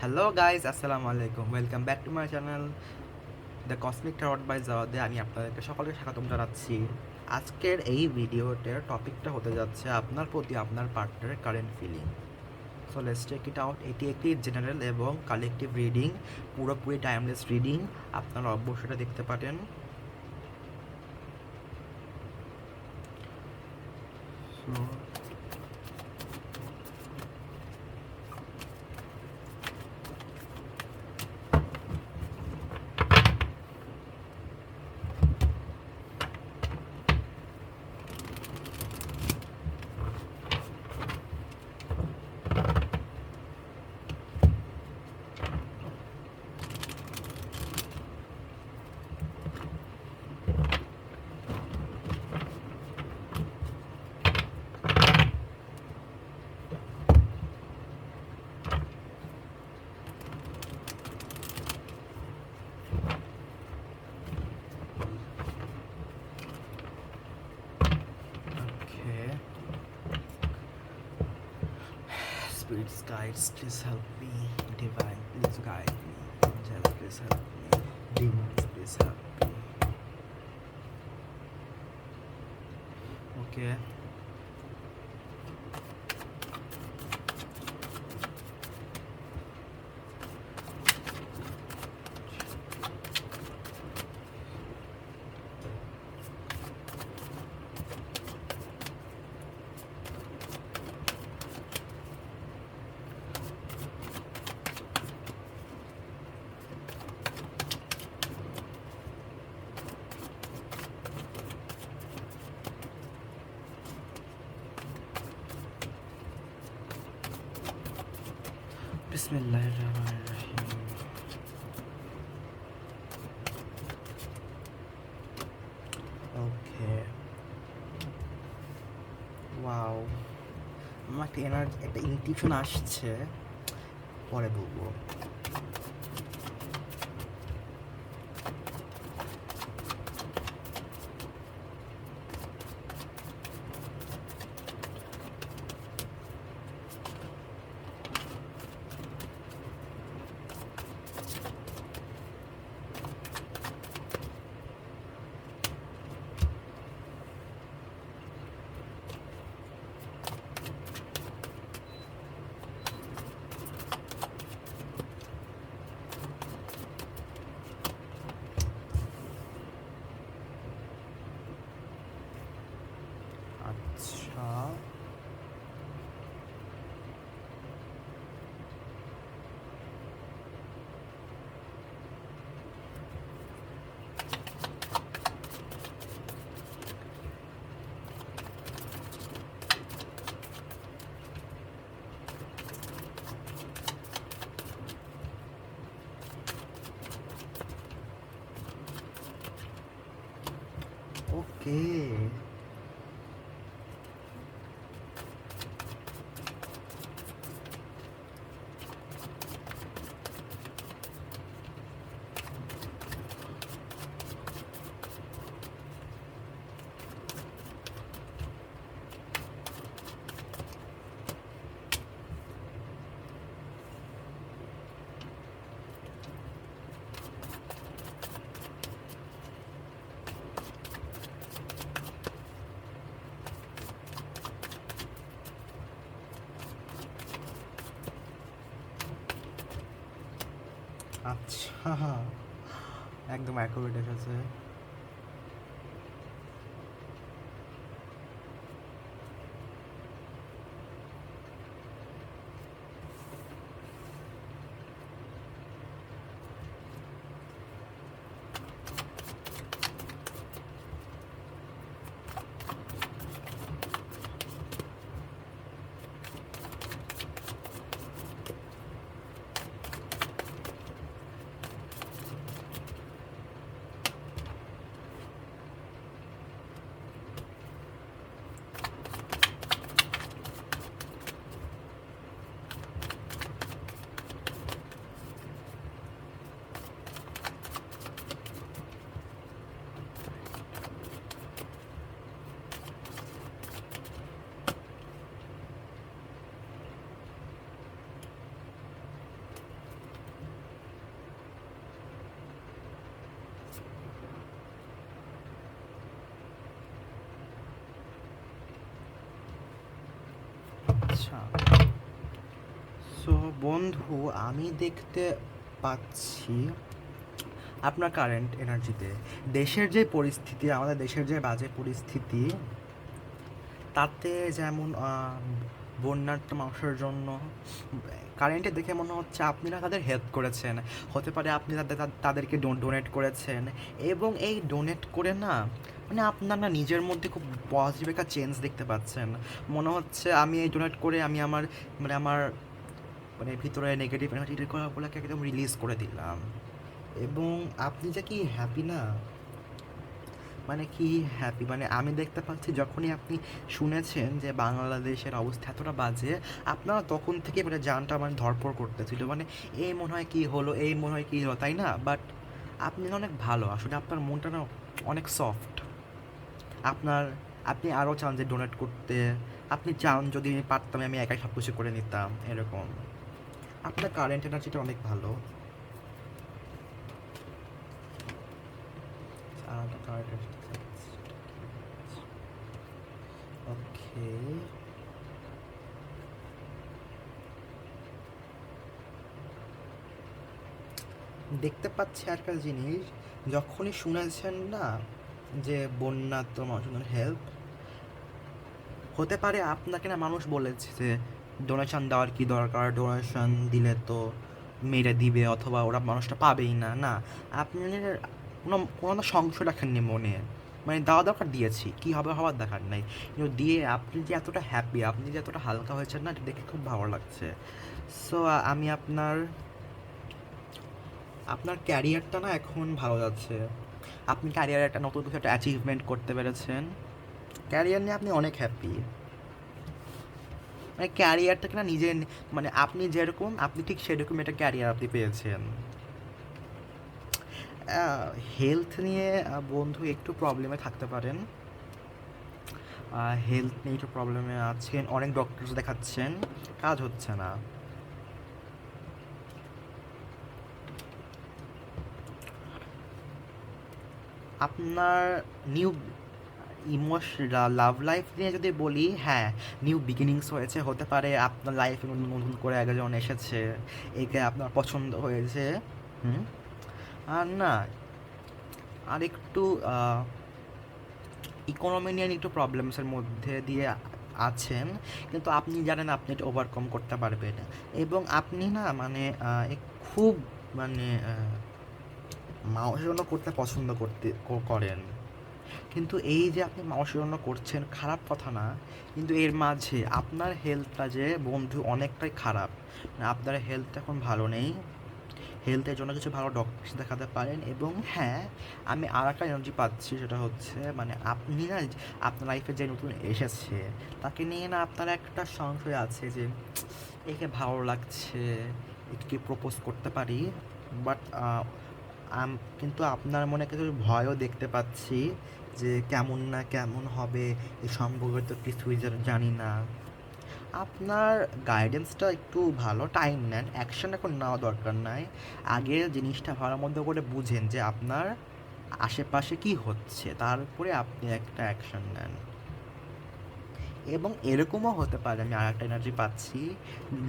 Hello guys, আসসালামু আলাইকুম। Welcome back to my channel the cosmic tarot by জাওয়াদে। আমি আপনাদেরকে সকলকে স্বাগতম জানাচ্ছি। আজকের এই ভিডিওটার টপিকটা হতে যাচ্ছে আপনার প্রতি আপনার পার্টনারের current feeling. So let's check it out. এটি একটি জেনারেল এবং কালেকটিভ রিডিং, পুরোপুরি টাইমলেস রিডিং। আপনারা অবশ্যই এটা দেখতে পারেন। So okay, spirits guides, please help me. Divine, please guide me. Angels, please help me. Demons, please help me. Okay. বিসমিল্লাহির রহমানির রহিম। ওকে, ওয়াও, আমার একটা এনার্জি, একটা ইনটিউশন আসছে, পরে বলবো। আচ্ছা, ওকে, আচ্ছা, একদম অ্যাকুরেট এসেছে। বন্ধু, আমি দেখতে পাচ্ছি আপনার কারেন্ট এনার্জিতে দেশের যে পরিস্থিতি, আমাদের দেশের যে বাজে পরিস্থিতি, তাতে যেমন বন্যার্ত মানুষের জন্য কারেন্টে দেখে মনে হচ্ছে আপনারা তাদের হেল্প করেছেন। হতে পারে আপনি তাদেরকে ডোনেট করেছেন, এবং এই ডোনেট করে না মানে আপনার না নিজের মধ্যে খুব পজিটিভ একটা চেঞ্জ দেখতে পাচ্ছেন। মনে হচ্ছে আমি এই ডোনেট করে আমি আমার মানে ভিতরে নেগেটিভ এনার্জিগুলোকে একদম রিলিজ করে দিলাম। এবং আপনি যে কি হ্যাপি না, মানে কি হ্যাপি, মানে আমি দেখতে পাচ্ছি যখনই আপনি শুনেছেন যে বাংলাদেশের অবস্থা এতটা বাজে, আপনারা তখন থেকে মানে জানটা মানে ধরপড় করতেছিল, মানে এই মনে হয় কী হলো, এই মনে হয় কী হলো, তাই না? বাট আপনি না অনেক ভালো, আসলে আপনার মনটা না অনেক সফট। আপনার আপনি আরও চান যে ডোনেট করতে, আপনি চান যদি আমি পারতাম আমি একাই সব কিছু করে নিতাম, এরকম। আপনার কারেন্ট এনার্জিটা অনেক ভালো। ওকে, দেখতে পাচ্ছি একটা জিনিস, যখনই শুনেছেন না যে বন্যার্ত মানুষজনের হেল্প, হতে পারে আপনাকে না মানুষ বলেছে যে ডোনেশন দেওয়ার কি দরকার, ডোনেশন দিলে তো মেরে দিবে অথবা ওরা মানুষটা পাবেই না। না, আপনি কোনো কোনো সংশয় রাখেননি মনে, মানে দেওয়া দরকার দিয়েছি, কী হবে হওয়ার দেখার নাই, কিন্তু দিয়ে আপনি যে এতটা হ্যাপি, আপনি যে এতটা হালকা হয়েছেন না, এটা দেখে খুব ভালো লাগছে। সো আমি আপনার ক্যারিয়ারটা না এখন ভালো যাচ্ছে। আপনি ক্যারিয়ারে একটা নতুন কিছু একটা অ্যাচিভমেন্ট করতে পেরেছেন, ক্যারিয়ার নিয়ে আপনি অনেক হ্যাপি। মানে ক্যারিয়ারটাকে না নিজে, মানে আপনি যেরকম আপনি ঠিক সেরকম একটা ক্যারিয়ার আপনি পেয়েছেন। হেলথ নিয়ে বন্ধু একটু প্রবলেমে থাকতে পারেন, হেলথ নিয়ে একটু প্রবলেমে আছেন, অনেক ডক্টরস দেখাচ্ছেন, কাজ হচ্ছে না। আপনার নিউ লাভ লাইফ নিয়ে যদি বলি, হ্যাঁ, নিউ বিগিনিংস হয়েছে, হতে পারে আপনার লাইফে নতুন করে একজন এসেছে, একে আপনার পছন্দ হয়েছে। হুম। আর না, আর একটু ইকোনমি নিয়ে একটু প্রবলেমসের মধ্যে দিয়ে আছেন, কিন্তু আপনি জানেন আপনি এটা ওভারকাম করতে পারবেন। এবং আপনি না মানে খুব মানে মানুষের জন্য করতে পছন্দ করেন, কিন্তু এই যে আপনি মানুষের জন্য করছেন খারাপ কথা না, কিন্তু এর মাঝে আপনার হেলথটা যে বন্ধু অনেকটাই খারাপ, মানে আপনার হেলথ এখন ভালো নেই। হেলথের জন্য কিছু ভালো ডক্টর দেখাতে পারেন। এবং হ্যাঁ, আমি আর একটা এনার্জি পাচ্ছি, সেটা হচ্ছে মানে আপনি না আপনার লাইফে যে নতুন এসেছে তাকে নিয়ে না আপনার একটা সংশয় আছে যে একে ভালো লাগছে, একে প্রপোজ করতে পারি। বাট কিন্তু আপনার মনে কিছু ভয়ও দেখতে পাচ্ছি যে কেমন না কেমন হবে, এ সম্পর্কে তো কিছুই জানি না। আপনার গাইডেন্সটা একটু ভালো, টাইম নেন, অ্যাকশন এখন নেওয়া দরকার নাই। আগে জিনিসটা ভালো মতো করে বুঝেন যে আপনার আশেপাশে কি হচ্ছে, তারপরে আপনি একটা অ্যাকশন নেন। এবং এরকমও হতে পারে, আমি আর একটা এনার্জি পাচ্ছি,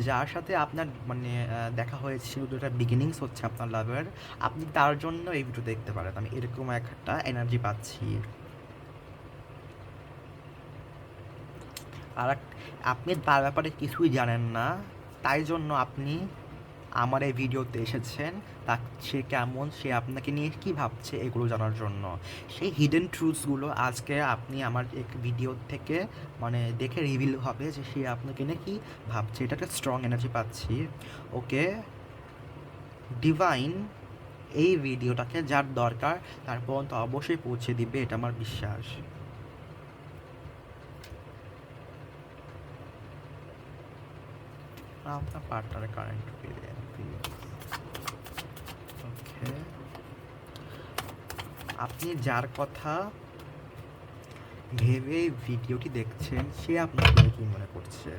যার সাথে আপনার মানে দেখা হয়েছে, দুটো বিগিনিংস হচ্ছে আপনার লাভের, আপনি তার জন্য এই ভিডিও দেখতে পারেন, আমি এরকম একটা এনার্জি পাচ্ছি। আর আপনি তার ব্যাপারে কিছুই জানেন না, তাই জন্য আপনি আমার এই ভিডিওতে এসেছেন, তা সে কেমন, সে আপনাকে নিয়ে কী ভাবছে এগুলো জানার জন্য। সেই হিডেন ট্রুথসগুলো আজকে আপনি আমার এক ভিডিও থেকে মানে দেখে রিভিল হবে যে সে আপনাকে নিয়ে কী ভাবছে। এটা একটা স্ট্রং এনার্জি পাচ্ছি। ওকে ডিভাইন এই ভিডিওটাকে যার দরকার তার পর্যন্ত অবশ্যই পৌঁছে দিবে, এটা আমার বিশ্বাস। আপনার পার্টনারের কারেন্ট ওকে, আপনি যার কথা ভেবে ভিডিওটি দেখছেন সে আপনাকে কি মনে করছে?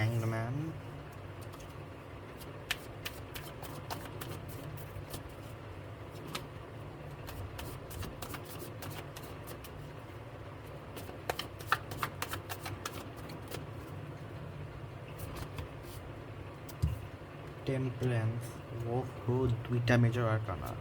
hanged man. Temperance. Oh, দুইটা মেজর আরকানা।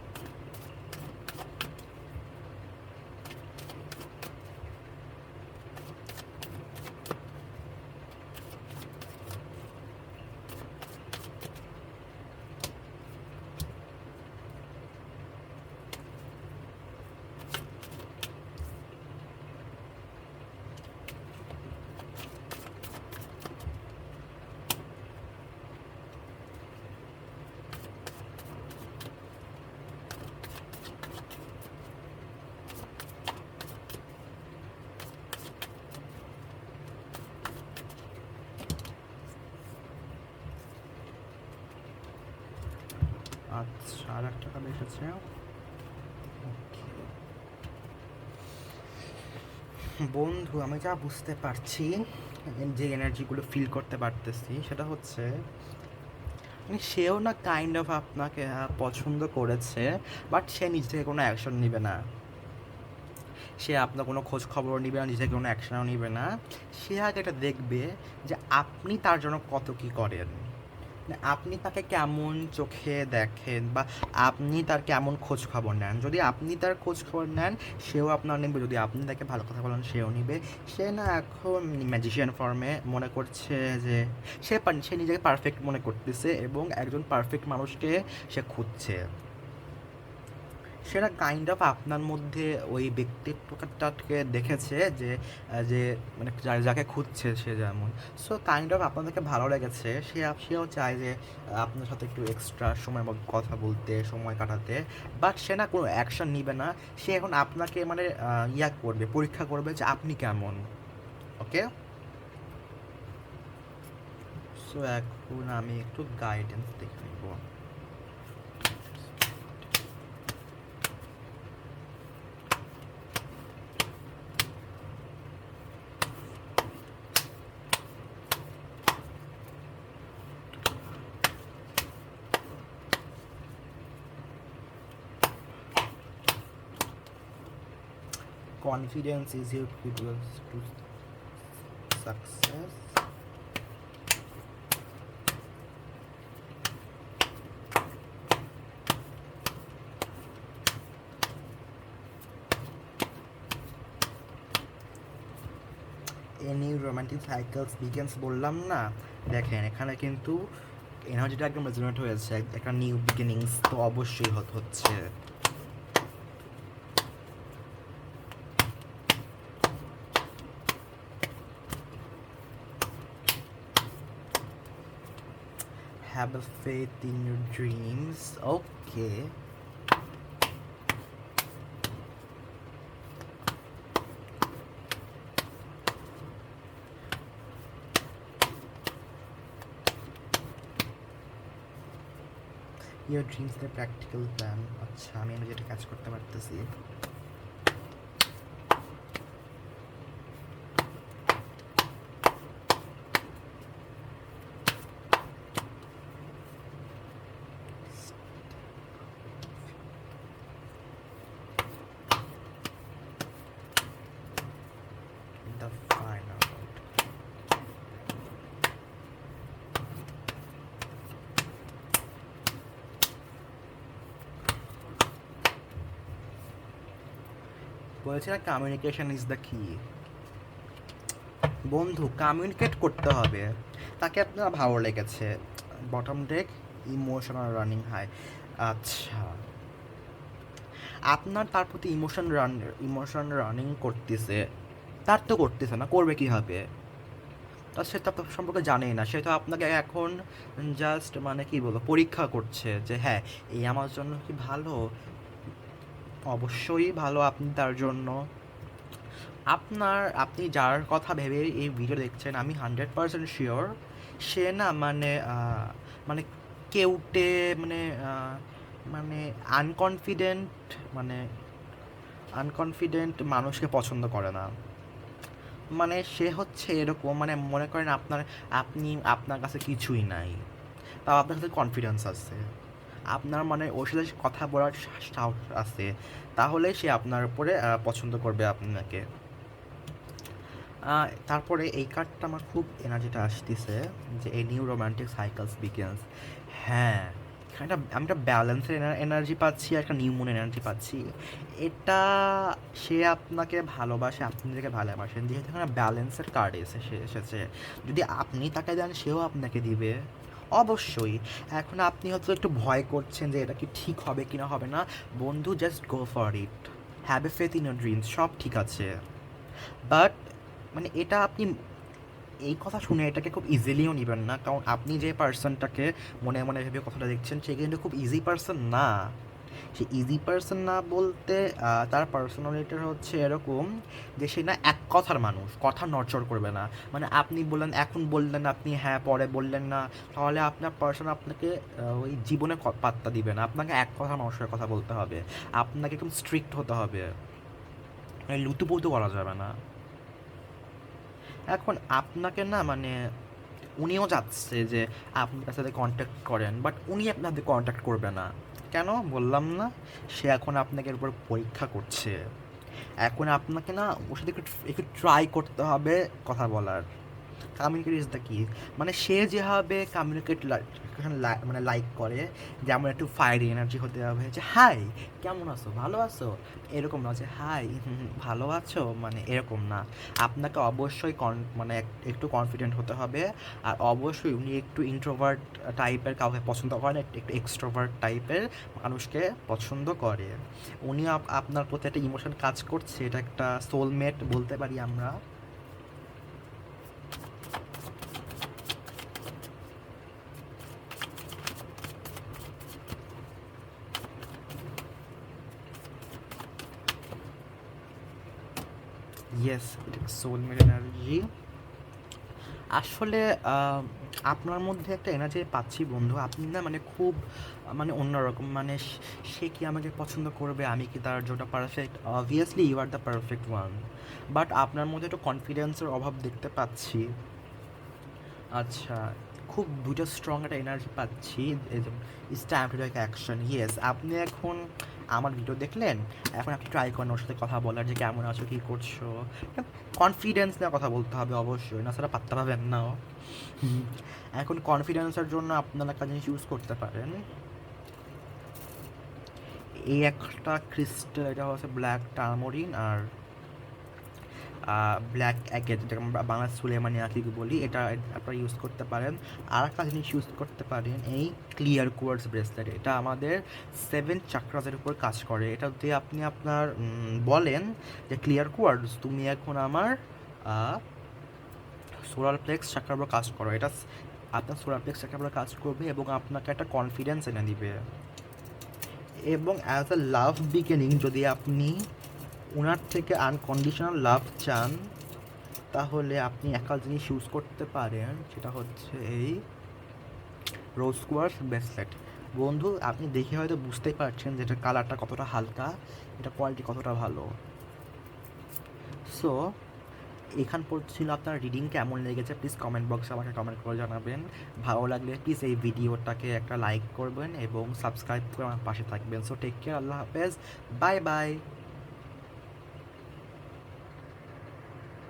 আচ্ছা, আর একটা কার্ড এসেছে। বন্ধু, আমি যা বুঝতে পারছি, যে এনার্জিগুলো ফিল করতে পারতেছি, সেটা হচ্ছে মানে সেও না কাইন্ড অফ আপনাকে পছন্দ করেছে, বাট সে নিজ থেকে কোনো অ্যাকশন নেবে না। সে আপনার কোনো খোঁজ খবর নেবে না, নিজে থেকে কোনো অ্যাকশনও নেবে না। সে আগে এটা দেখবে যে আপনি তার জন্য কত কী করেন, মানে আপনি তাকে কেমন চোখে দেখেন, বা আপনি তার কেমন খোঁজ খবর নেন। যদি আপনি তার খোঁজ খবর নেন, সেও আপনার নেবে। যদি আপনি তাকে ভালো কথা বলেন, সেও নেবে। সে না এখন ম্যাজিশিয়ান ফর্মে মনে করছে যে সে নিজেকে পারফেক্ট মনে করতেছে, এবং একজন পারফেক্ট মানুষকে সে খুঁজছে। সেটা কাইন্ড অফ আপনার মধ্যে ওই ব্যক্তিত্বটাকে দেখেছে যে যে মানে যাকে খুঁজছে সে, যেমন সো কাইন্ড অফ আপনাদেরকে ভালো লেগেছে। সেও চায় যে আপনার সাথে একটু এক্সট্রা সময় কথা বলতে, সময় কাটাতে, বাট সে না কোনো অ্যাকশন নিবে না। সে এখন আপনাকে মানে করবে, পরীক্ষা করবে যে আপনি কেমন। ওকে, সো এখন আমি একটু গাইডেন্স দেখে নিব। Confidence is your key to success. Any romantic cycles begins বললাম না, দেখেন এখানে কিন্তু এনার্জিটা একদম রেজোনেট হয়েছে, একটা নিউ বিগিনিংস তো অবশ্যই হচ্ছে। Have a faith in your dreams. Okay. Your dreams the practical plan. আচ্ছা, আমি যেটা কাজ করতে পারতেছি। The final. বলেছি না, কমিউনিকেশন ইজ দ্য কি। বন্ধু, কমিউনিকেট করতে হবে। তাকে আপনার ভালো লেগেছে, bottom deck emotional running high. আচ্ছা, আপনার তার প্রতি ইমোশন রানিং করতেছে, তার তো করতেছে না, করবে কী হবে? তা সে তো আপনার সম্পর্কে জানেই না। সে তো আপনাকে এখন জাস্ট মানে কি বলবো, পরীক্ষা করছে যে হ্যাঁ, এই আমার জন্য কি ভালো। অবশ্যই ভালো আপনি তার জন্য। আপনি যার কথা ভেবে এই ভিডিও দেখছেন, আমি 100% শিওর সে না মানে মানে কেউটে মানে মানে আনকনফিডেন্ট মানে আনকনফিডেন্ট মানুষকে পছন্দ করে না। মানে সে হচ্ছে এরকম, মানে মনে করেন আপনার কাছে কিছুই নাই, তাও আপনার কাছে কনফিডেন্স আছে, আপনার মানে ওর সাথে কথা বলার সাহস আছে, তাহলে সে আপনার উপরে পছন্দ করবে আপনাকে। তারপরে এই কার্ডটা আমার খুব এনার্জিটা আসতেছে, যে a new romantic cycles begins. হ্যাঁ, আমি একটা ব্যালেন্সের এনার্জি পাচ্ছি আর একটা নিউ মুন এনার্জি পাচ্ছি। এটা, সে আপনাকে ভালোবাসে, আপনি তাকে ভালোবাসেন, যেহেতু এখানে ব্যালেন্সের কার্ড এসেছে, যদি আপনি তাকে দেন সেও আপনাকে দিবে অবশ্যই। এখন আপনি হয়তো একটু ভয় করছেন যে এটা কি ঠিক হবে কি না হবে না, বন্ধু just go for it, have a faith in your dreams, সব ঠিক আছে। বাট মানে এটা আপনি এই কথা শুনে এটাকে খুব ইজিলিও নেবেন না, কারণ আপনি যে পার্সনটাকে মনে মনে ভেবে কথাটা দেখছেন সে কিন্তু খুব ইজি পার্সন না। সে ইজি পার্সন না বলতে তার পার্সোনালিটির হচ্ছে এরকম যে সে না এক কথার মানুষ, কথা নড়চড় করবে না। মানে আপনি বললেন, এখন বললেন আপনি হ্যাঁ, পরে বললেন না, তাহলে আপনার পার্সন আপনাকে ওই জীবনে পাত্তা দিবে না। আপনাকে এক কথা মানুষের কথা বলতে হবে, আপনাকে একদম স্ট্রিক্ট হতে হবে, মানে লুতুপুতু করা যাবে না। এখন আপনাকে না মানে উনিও চাচ্ছে যে আপনি তার সাথে কন্ট্যাক্ট করেন, বাট উনি আপনার সাথে কন্ট্যাক্ট করবে না। কেন বললাম না, সে এখন আপনাকে এর উপর পরীক্ষা করছে। এখন আপনাকে না ওর সাথে একটু একটু ট্রাই করতে হবে কথা বলার। কমিউনিকেট ইজ দ্য কি, মানে সে যেভাবে কমিউনিকেট মানে লাইক করে, যেমন একটু ফায়ারি এনার্জি হতে হবে, যে হাই কেমন আছো, ভালো আছো, এরকম না যে হাই ভালো আছো, মানে এরকম না। আপনাকে অবশ্যই মানে একটু কনফিডেন্ট হতে হবে। আর অবশ্যই উনি একটু ইন্ট্রোভার্ট টাইপের কাউকে পছন্দ করেন, একটু এক্সট্রোভার্ট টাইপের মানুষকে পছন্দ করে। উনি আপনার প্রতি একটা ইমোশন কাজ করছে, এটা একটা সোলমেট বলতে পারি আমরা। ইয়েস, এটা সোলমেট এনার্জি। আসলে আপনার মধ্যে একটা এনার্জি পাচ্ছি বন্ধু, আপনি না মানে খুব মানে অন্যরকম, মানে সে কি আমাকে পছন্দ করবে, আমি কি তার জন্য perfect, obviously you are the perfect one. But আপনার মধ্যে একটু কনফিডেন্সের অভাব দেখতে পাচ্ছি। আচ্ছা, খুব দুটো স্ট্রং একটা এনার্জি পাচ্ছি, it's time to take action. Yes, আপনি এখন আমার ভিডিও দেখলেন, এখন আপনি ট্রাই করেন ওর সাথে কথা বলার, যে কেমন আছো, কী করছো। কনফিডেন্স নিয়ে কথা বলতে হবে অবশ্যই, না সেটা পাত্তা পাবেন না। এখন কনফিডেন্সের জন্য আপনারা একটা জিনিস ইউজ করতে পারেন, এই একটা ক্রিস্টাল, এটা হচ্ছে ব্ল্যাক টার্মোরিন আর ব্ল্যাক অ্যাগেট, যেটাকে আমরা বাংলা সুলেমানি আঁকিকে বলি, এটা আপনারা ইউজ করতে পারেন। আর একটা জিনিস ইউজ করতে পারেন, এই ক্লিয়ার কোয়ার্টজ ব্রেসলেট, এটা আমাদের 7 চাক্রাসের উপর কাজ করে। এটা দিয়ে আপনি আপনার বলেন যে ক্লিয়ার কোয়ার্টজ, তুমি এখন আমার সোলার প্লেক্স চাক্রার উপর কাজ করো, এটা আপনার সোলার প্লেক্স চাক্রার উপর কাজ করবে এবং আপনাকে একটা কনফিডেন্স এনে দিবে। এবং অ্যাজ আ লাভ বিগিনিং, যদি আপনি ওনার থেকে আনকন্ডিশনাল লাভ চান, তাহলে আপনি একটা জিনিস ইউজ করতে পারেন, সেটা হচ্ছে এই রোজ কোয়ার্টজ ব্রেসলেট। বন্ধু, আপনি দেখে হয়তো বুঝতেই পারছেন যে এটার কালারটা কতটা হালকা, এটা কোয়ালিটি কতটা ভালো। সো এখান পর্যন্ত ছিল আপনার রিডিং, কেমন লেগেছে প্লিজ কমেন্ট বক্সে আমাকে কমেন্ট করে জানাবেন। ভালো লাগলে প্লিজ এই ভিডিওটাকে একটা লাইক করবেন এবং সাবস্ক্রাইব করে আমার পাশে থাকবেন। সো টেক কেয়ার, আল্লাহ হাফেজ, বাই বাই।